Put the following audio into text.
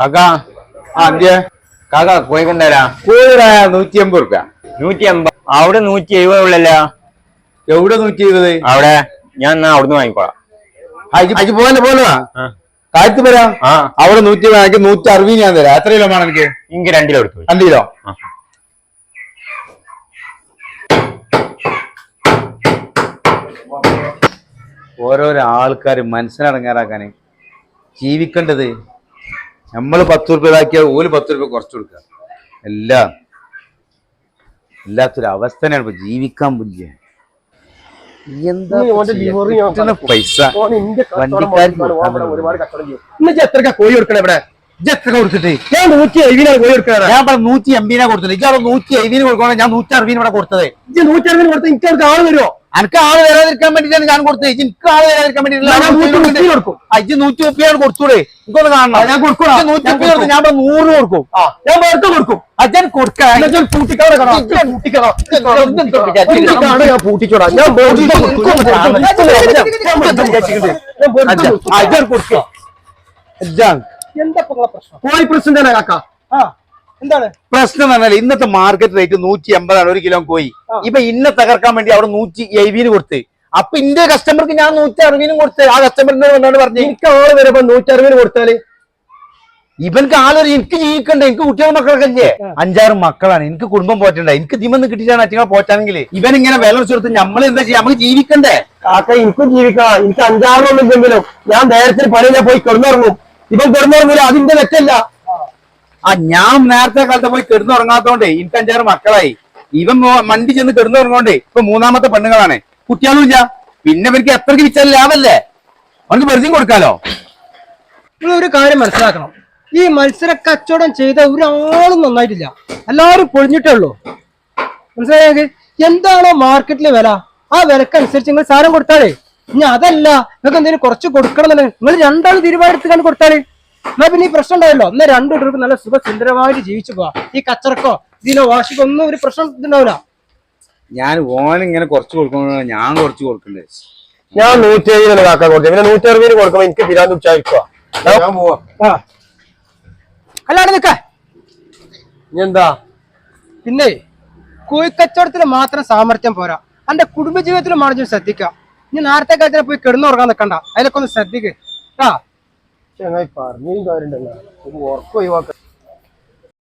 കാക്കാ അതെ കാക്കാ കോഴിക്കണ്ടരാ കോഴിയുടെ 180 റുപ്യ. 180. അവിടെ 170 ഉള്ളല്ലോ. എവിടെ 120? അവിടെ ഞാൻ എന്നാ അവിടുന്ന് വാങ്ങിക്കോളാം. അജ് പോലെ കാലത്ത് വരാം. അവിടെ 170, 160 ഞാൻ തരാം. എത്ര കിലോ വേണം എനിക്ക്? 2 കിലോ എടുത്തു. 2 കിലോ. ഓരോരോ ആൾക്കാര് മനസ്സിനടങ്ങാറാക്കാന് ജീവിക്കേണ്ടത് നമ്മള് 10 റുപ്യ ഇതാക്കിയാൽ ഓല് 10 റുപ്യ കുറച്ചു കൊടുക്കുക. എല്ലാത്തൊരു അവസ്ഥ തന്നെയാണ് ഇപ്പൊ ജീവിക്കാൻ പുല്ല്. എന്താ പൈസ എത്ര കോഴി കൊടുക്കണേ ഇവിടെ? എത്ര കൊടുത്തിട്ട്? ഞാൻ 170 കോഴി കൊടുക്കണ. ഞാൻ 180 കൊടുത്തത്. ഇയാൾ 170 കൊടുക്കണം. ഞാൻ 160 ഇവിടെ കൊടുത്തത്. 160 കൊടുത്ത എനിക്ക് അവർക്ക് ആള് വരുമോ? എനിക്ക് ആള് വരാതിരിക്കാൻ വേണ്ടിട്ടാണ് ഞാൻ കൊടുത്തത്. എനിക്ക് ആള് വരാതിരിക്കാൻ വേണ്ടിട്ട് കൊടുക്കും. 130 കൊടുത്തൂടെ? എനിക്കൊന്ന് കാണണം. ഞാൻ കൊടുക്കും. 130 ഞാൻ 100 കൊടുക്കും. ഞാൻ വേർത്ത് കൊടുക്കും. അച്ഛൻ കൊടുക്കാം. പൂട്ടിച്ചോടാ. എന്താ പ്രശ്നം? കോഴി പ്രശ്നം തന്നെ കാക്ക. എന്താണ് പ്രശ്നം എന്ന് പറഞ്ഞാൽ ഇന്നത്തെ മാർക്കറ്റ് റേറ്റ് 180 1 കിലോ കോഴി. ഇപ്പൊ ഇന്നെ തകർക്കാൻ വേണ്ടി അവിടെ 170 കൊടുത്ത്. അപ്പൊ ഇന്റെ കസ്റ്റമർക്ക് ഞാൻ 160 കൊടുത്ത്. ആ കസ്റ്റമറിന്റെ വന്നാണ് പറഞ്ഞു എനിക്ക് ആള് വരുമ്പോ 160 കൊടുത്താല് ഇവനക്ക് ആളൊരു എനിക്ക് ജീവിക്കണ്ടേ? എനിക്ക് കുട്ടികളും മക്കളൊക്കെ ഇല്ലേ? 5-6 മക്കളാണ്. എനിക്ക് കുടുംബം പോറ്റണ്ട. എനിക്ക് ദിമെന്ന് കിട്ടിയിട്ടാണ് അച്ഛനെ പോറ്റാണെങ്കിൽ ഇവൻ ഇങ്ങനെ വില കൊടുത്ത് നമ്മൾ എന്താ ചെയ്യാം? നമുക്ക് ജീവിക്കണ്ടേ കാക്ക? എനിക്കും ജീവിക്കണം. എനിക്ക് 5-6 ഇല്ലെങ്കിലും ഞാൻ നേരത്തെ പണിയിലെ പോയി കിടന്നുറങ്ങും. ഇവൻ കിടന്നുറങ്ങില്ല, അതിന്റെ തെറ്റല്ല. ഞാൻ നേരത്തെ കാലത്ത് പോയി കിടന്നുറങ്ങാത്തോണ്ടേ എനിക്ക് 5-6 മക്കളായി. ഇവൻ മണ്ടി ചെന്ന് കിടന്നുറങ്ങോണ്ടേ ഇപ്പൊ 3ാമത്തെ പെണ്ണുങ്ങളാണ്. കുട്ടികളും ഇല്ല. പിന്നെ ഇവർക്ക് എത്രക്ക് വിച്ചാൽ ലാഭല്ലേ? അവർക്ക് വെറുതെ കൊടുക്കാലോ. നിങ്ങൾ ഒരു കാര്യം മനസ്സിലാക്കണം. ഈ മത്സര കച്ചവടം ചെയ്ത ഒരാളും നന്നായിട്ടില്ല. എല്ലാവരും പൊളിഞ്ഞിട്ടേ ഉള്ളൂ. മനസ്സിലായെങ്കിൽ എന്താണോ മാർക്കറ്റിലെ വില, ആ വിലക്കനുസരിച്ച് നിങ്ങൾ സാധനം കൊടുത്താലേ. ഇനി അതല്ല നിങ്ങൾക്ക് എന്തെങ്കിലും കുറച്ച് കൊടുക്കണം എന്നുണ്ടെങ്കിൽ നിങ്ങൾ 2 തീരുമാനമെടുത്ത് കൊടുത്താലേ. എന്നാ പിന്നെ ഈ പ്രശ്നം ഉണ്ടായല്ലോ. എന്നാൽ 2 രൂപ നല്ല സുഖസുന്ദരമായിട്ട് ജീവിച്ചു പോവാ. ഈ കച്ചറക്കോ ഇതിനോ വാശിക്കോ ഒന്നും ഒരു പ്രശ്നം ഇതുണ്ടാവില്ല. ഞാൻ ഓനിങ്ങനെ കുറച്ച് കൊടുക്കണോ? ഞാൻ കുറച്ച് കൊടുക്കണ്ടേ? ഞാൻ 170 കാക്ക കൊടുത്തു. പിന്നെ 160 കൊടുക്കുമ്പോ എനിക്ക് പിരാന്ത് ഉച്ചാരിക്കുക. ഞാൻ പോവാ. അല്ലാണ്ട് നിക്ക എന്താ? പിന്നെ കോഴിക്കച്ചവടത്തിന് മാത്രം സാമർത്ഥ്യം പോരാ. എന്റെ കുടുംബജീവിതത്തിലും മാണു ശ്രദ്ധിക്കാം. ഇനി നേരത്തെ കാലത്തിന് പോയി കിടന്നുറങ്ങാൻ നിൽക്കണ്ട. അതിലൊക്കെ ഒന്ന് ശ്രദ്ധിക്കുക. ചങ്ങായി പറഞ്ഞ കാര്യമുണ്ടല്ലോ, ഉറക്കം ഒഴിവാക്കാൻ.